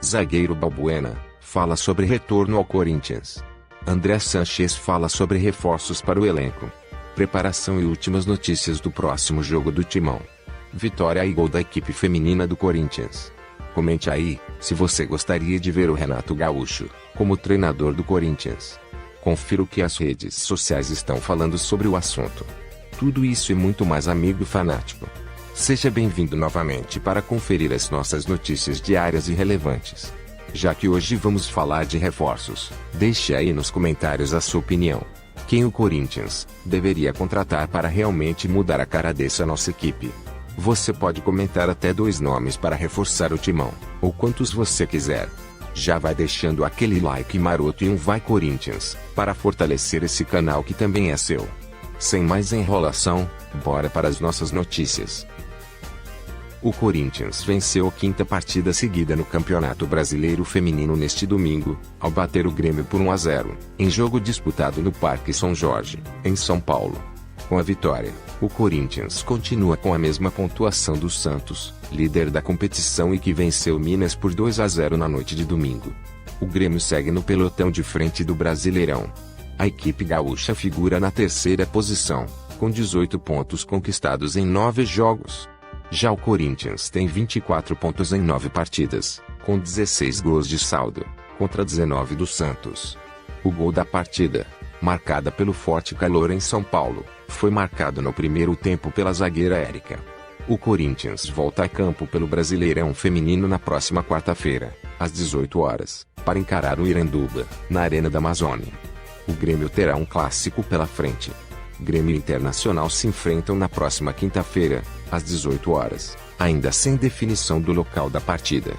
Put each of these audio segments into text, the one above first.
Zagueiro Balbuena fala sobre retorno ao Corinthians. André Sanches fala sobre reforços para o elenco. Preparação e últimas notícias do próximo jogo do Timão. Vitória e gol da equipe feminina do Corinthians. Comente aí, se você gostaria de ver o Renato Gaúcho como treinador do Corinthians. Confira o que as redes sociais estão falando sobre o assunto. Tudo isso e muito mais, amigo fanático. Seja bem-vindo novamente para conferir as nossas notícias diárias e relevantes. Já que hoje vamos falar de reforços, deixe aí nos comentários a sua opinião. Quem o Corinthians deveria contratar para realmente mudar a cara dessa nossa equipe? Você pode comentar até 2 nomes para reforçar o timão, ou quantos você quiser. Já vai deixando aquele like maroto e um vai Corinthians, para fortalecer esse canal que também é seu. Sem mais enrolação, bora para as nossas notícias. O Corinthians venceu a 5ª partida seguida no Campeonato Brasileiro Feminino neste domingo, ao bater o Grêmio por 1-0, em jogo disputado no Parque São Jorge, em São Paulo. Com a vitória, o Corinthians continua com a mesma pontuação do Santos, líder da competição e que venceu Minas por 2-0 na noite de domingo. O Grêmio segue no pelotão de frente do Brasileirão. A equipe gaúcha figura na 3ª posição, com 18 pontos conquistados em 9 jogos. Já o Corinthians tem 24 pontos em 9 partidas, com 16 gols de saldo, contra 19 do Santos. O gol da partida, marcada pelo forte calor em São Paulo, foi marcado no primeiro tempo pela zagueira Érica. O Corinthians volta a campo pelo Brasileirão Feminino na próxima quarta-feira, às 18 horas, para encarar o Iranduba, na Arena da Amazônia. O Grêmio terá um clássico pela frente. Grêmio e Internacional se enfrentam na próxima quinta-feira, às 18 horas, ainda sem definição do local da partida.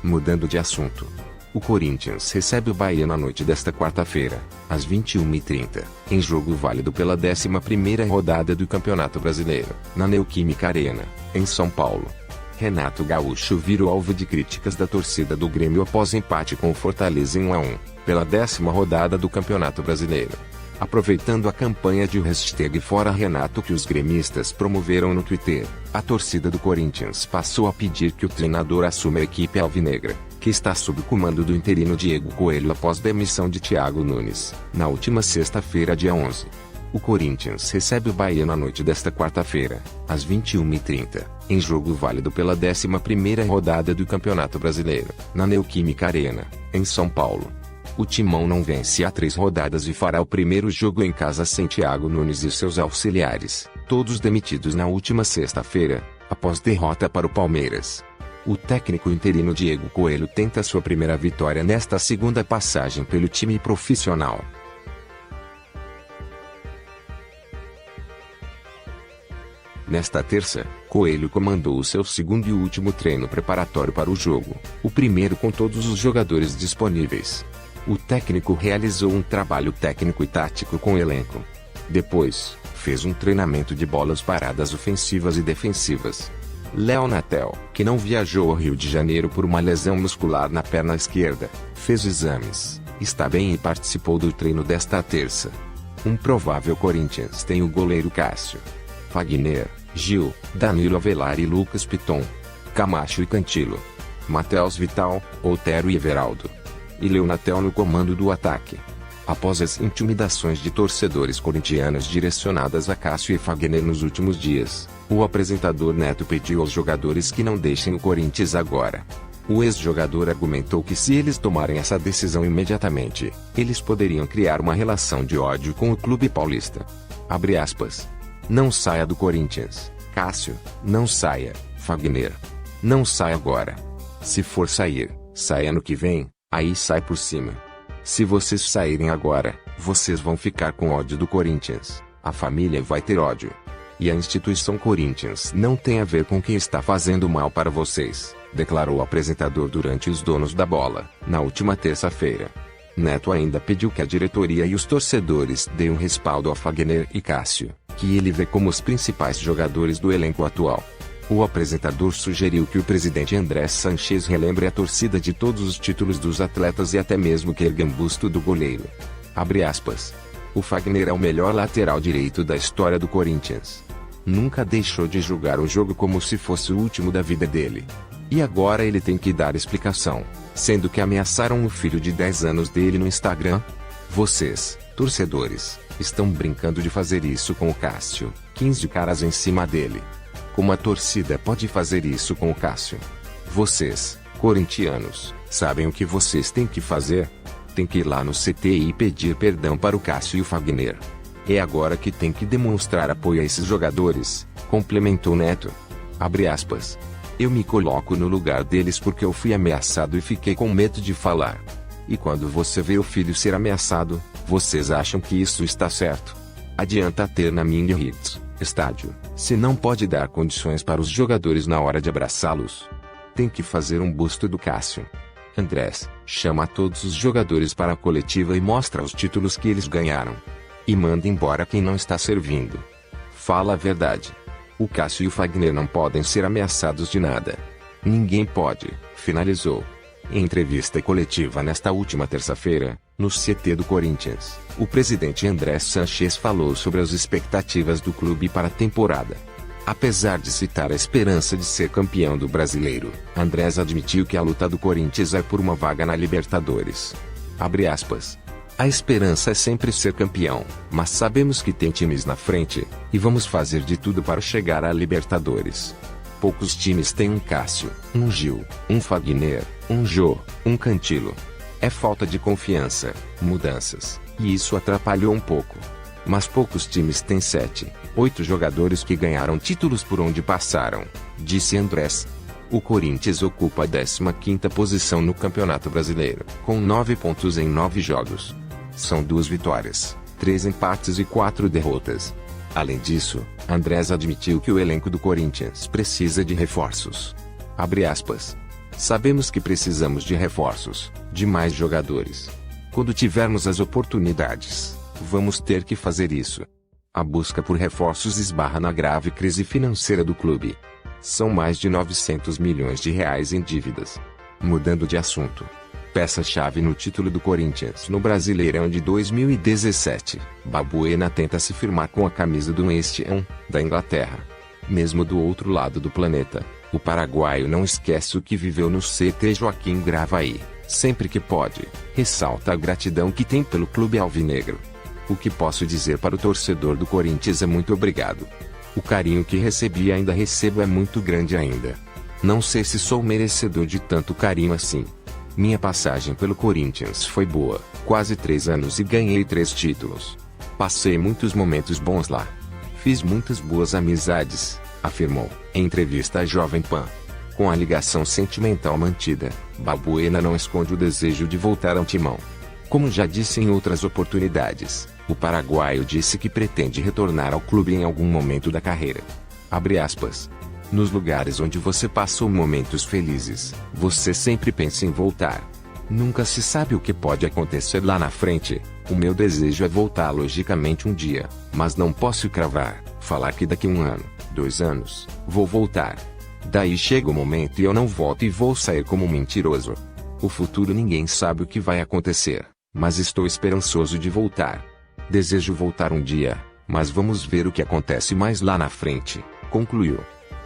Mudando de assunto. O Corinthians recebe o Bahia na noite desta quarta-feira, às 21h30, em jogo válido pela 11ª rodada do Campeonato Brasileiro, na Neoquímica Arena, em São Paulo. Renato Gaúcho vira o alvo de críticas da torcida do Grêmio após empate com o Fortaleza em 1-1, pela 10ª rodada do Campeonato Brasileiro. Aproveitando a campanha de #ForaRenato que os gremistas promoveram no Twitter, a torcida do Corinthians passou a pedir que o treinador assuma a equipe alvinegra, que está sob o comando do interino Diego Coelho após demissão de Thiago Nunes, na última sexta-feira, dia 11. O Corinthians recebe o Bahia na noite desta quarta-feira, às 21h30, em jogo válido pela 11ª rodada do Campeonato Brasileiro, na Neoquímica Arena, em São Paulo. O Timão não vence há 3 rodadas e fará o primeiro jogo em casa sem Thiago Nunes e seus auxiliares, todos demitidos na última sexta-feira, após derrota para o Palmeiras. O técnico interino Diego Coelho tenta sua primeira vitória nesta 2ª passagem pelo time profissional. Nesta terça, Coelho comandou o seu 2º e último treino preparatório para o jogo, o primeiro com todos os jogadores disponíveis. O técnico realizou um trabalho técnico e tático com o elenco. Depois, fez um treinamento de bolas paradas ofensivas e defensivas. Léo Natel, que não viajou ao Rio de Janeiro por uma lesão muscular na perna esquerda, fez exames, está bem e participou do treino desta terça. Um provável Corinthians tem o goleiro Cássio, Fagner, Gil, Danilo Avelar e Lucas Piton, Camacho e Cantilo, Matheus Vital, Otero e Everaldo. E Léo Natel no comando do ataque. Após as intimidações de torcedores corintianos direcionadas a Cássio e Fagner nos últimos dias, o apresentador Neto pediu aos jogadores que não deixem o Corinthians agora. O ex-jogador argumentou que se eles tomarem essa decisão imediatamente, eles poderiam criar uma relação de ódio com o clube paulista. Abre aspas. Não saia do Corinthians, Cássio, não saia, Fagner. Não saia agora. Se for sair, saia ano que vem. Aí sai por cima. Se vocês saírem agora, vocês vão ficar com ódio do Corinthians, a família vai ter ódio. E a instituição Corinthians não tem a ver com quem está fazendo mal para vocês, declarou o apresentador durante os Donos da Bola, na última terça-feira. Neto ainda pediu que a diretoria e os torcedores deem um respaldo a Fagner e Cássio, que ele vê como os principais jogadores do elenco atual. O apresentador sugeriu que o presidente André Sanches relembre a torcida de todos os títulos dos atletas e até mesmo que erga um busto do goleiro. Abre aspas. O Fagner é o melhor lateral direito da história do Corinthians. Nunca deixou de jogar o jogo como se fosse o último da vida dele. E agora ele tem que dar explicação, sendo que ameaçaram o filho de 10 anos dele no Instagram? Vocês, torcedores, estão brincando de fazer isso com o Cássio, 15 caras em cima dele. Como a torcida pode fazer isso com o Cássio? Vocês, corintianos, sabem o que vocês têm que fazer? Tem que ir lá no CT e pedir perdão para o Cássio e o Fagner. É agora que tem que demonstrar apoio a esses jogadores, complementou Neto. Abre aspas. Eu me coloco no lugar deles porque eu fui ameaçado e fiquei com medo de falar. E quando você vê o filho ser ameaçado, vocês acham que isso está certo? Adianta ter na minha hits, estádio, se não pode dar condições para os jogadores na hora de abraçá-los. Tem que fazer um busto do Cássio. Andrés, chama todos os jogadores para a coletiva e mostra os títulos que eles ganharam. E manda embora quem não está servindo. Fala a verdade. O Cássio e o Fagner não podem ser ameaçados de nada. Ninguém pode, finalizou. Em entrevista coletiva nesta última terça-feira, no CT do Corinthians, o presidente Andrés Sanches falou sobre as expectativas do clube para a temporada. Apesar de citar a esperança de ser campeão do Brasileiro, Andrés admitiu que a luta do Corinthians é por uma vaga na Libertadores. Abre aspas. A esperança é sempre ser campeão, mas sabemos que tem times na frente, e vamos fazer de tudo para chegar à Libertadores. Poucos times têm um Cássio, um Gil, um Fagner, um Jô, um Cantilo. É falta de confiança, mudanças, e isso atrapalhou um pouco. Mas poucos times têm 7, 8 jogadores que ganharam títulos por onde passaram, disse Andrés. O Corinthians ocupa a 15ª posição no Campeonato Brasileiro, com 9 pontos em 9 jogos. São 2 vitórias, 3 empates e 4 derrotas. Além disso, Andrés admitiu que o elenco do Corinthians precisa de reforços. Abre aspas. Sabemos que precisamos de reforços, de mais jogadores. Quando tivermos as oportunidades, vamos ter que fazer isso. A busca por reforços esbarra na grave crise financeira do clube. São mais de 900 milhões de reais em dívidas. Mudando de assunto. Peça-chave no título do Corinthians no Brasileirão de 2017, Balbuena tenta se firmar com a camisa do West Ham, da Inglaterra. Mesmo do outro lado do planeta, o paraguaio não esquece o que viveu no CT Joaquim Gravaí, sempre que pode, ressalta a gratidão que tem pelo clube alvinegro. O que posso dizer para o torcedor do Corinthians é muito obrigado. O carinho que recebi e ainda recebo é muito grande ainda. Não sei se sou merecedor de tanto carinho assim. Minha passagem pelo Corinthians foi boa, quase 3 anos e ganhei 3 títulos. Passei muitos momentos bons lá. Fiz muitas boas amizades, afirmou, em entrevista à Jovem Pan. Com a ligação sentimental mantida, Balbuena não esconde o desejo de voltar ao timão. Como já disse em outras oportunidades, o paraguaio disse que pretende retornar ao clube em algum momento da carreira. Abre aspas. Nos lugares onde você passou momentos felizes, você sempre pensa em voltar. Nunca se sabe o que pode acontecer lá na frente. O meu desejo é voltar logicamente um dia, mas não posso cravar, falar que daqui 1 ano, 2 anos, vou voltar. Daí chega o momento e eu não volto e vou sair como um mentiroso. O futuro ninguém sabe o que vai acontecer, mas estou esperançoso de voltar. Desejo voltar um dia, mas vamos ver o que acontece mais lá na frente, concluiu.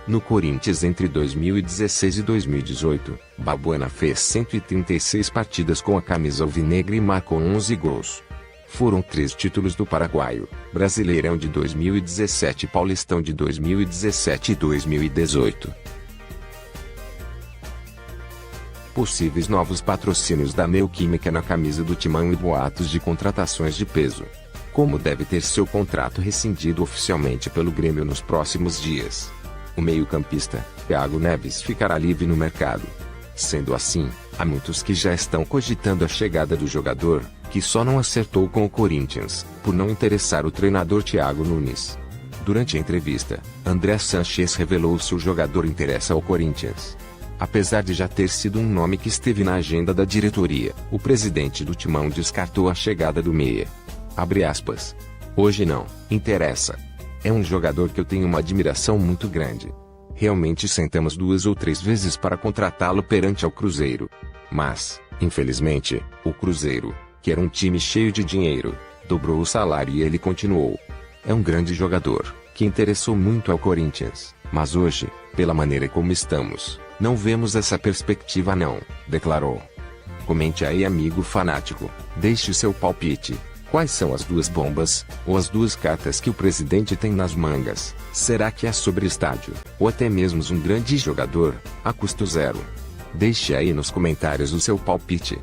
No Corinthians entre 2016 e 2018, Balbuena fez 136 partidas com a camisa alvinegra e marcou 11 gols. Foram 3 títulos do paraguaio, Brasileirão de 2017 e Paulistão de 2017 e 2018. Possíveis novos patrocínios da Neoquímica na camisa do Timão e boatos de contratações de peso. Como deve ter seu contrato rescindido oficialmente pelo Grêmio nos próximos dias. O meio-campista, Thiago Neves, ficará livre no mercado. Sendo assim, há muitos que já estão cogitando a chegada do jogador, que só não acertou com o Corinthians, por não interessar o treinador Thiago Nunes. Durante a entrevista, Andrés Sanches revelou se o jogador interessa ao Corinthians. Apesar de já ter sido um nome que esteve na agenda da diretoria, o presidente do Timão descartou a chegada do meia. Abre aspas. Hoje não, interessa. É um jogador que eu tenho uma admiração muito grande. Realmente sentamos 2 ou 3 vezes para contratá-lo perante ao Cruzeiro. Mas, infelizmente, o Cruzeiro, que era um time cheio de dinheiro, dobrou o salário e ele continuou. É um grande jogador, que interessou muito ao Corinthians, mas hoje, pela maneira como estamos, Não vemos essa perspectiva não, declarou. Comente aí, amigo fanático, deixe o seu palpite. Quais são as duas bombas, ou as duas cartas que o presidente tem nas mangas? Será que é sobre estádio, ou até mesmo um grande jogador, a custo zero? Deixe aí nos comentários o seu palpite.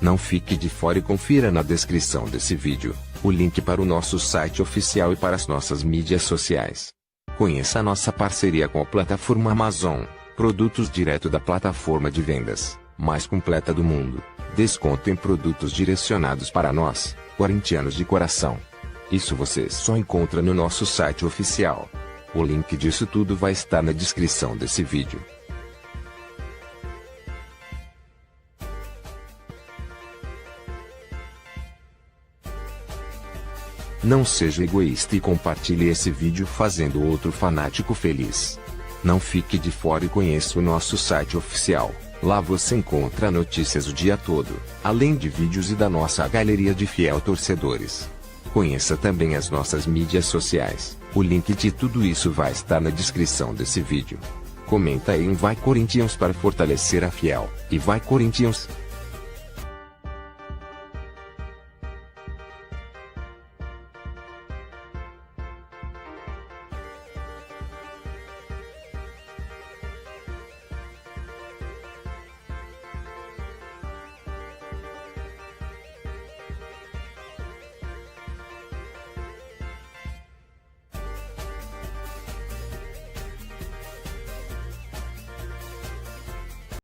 Não fique de fora e confira na descrição desse vídeo o link para o nosso site oficial e para as nossas mídias sociais. Conheça a nossa parceria com a plataforma Amazon, produtos direto da plataforma de vendas mais completa do mundo. Desconto em produtos direcionados para nós, corintianos de coração. Isso você só encontra no nosso site oficial. O link disso tudo vai estar na descrição desse vídeo. Não seja egoísta e compartilhe esse vídeo fazendo outro fanático feliz. Não fique de fora e conheça o nosso site oficial. Lá você encontra notícias o dia todo, além de vídeos e da nossa galeria de fiel torcedores. Conheça também as nossas mídias sociais. O link de tudo isso vai estar na descrição desse vídeo. Comenta aí um Vai Corinthians para fortalecer a fiel. E Vai Corinthians!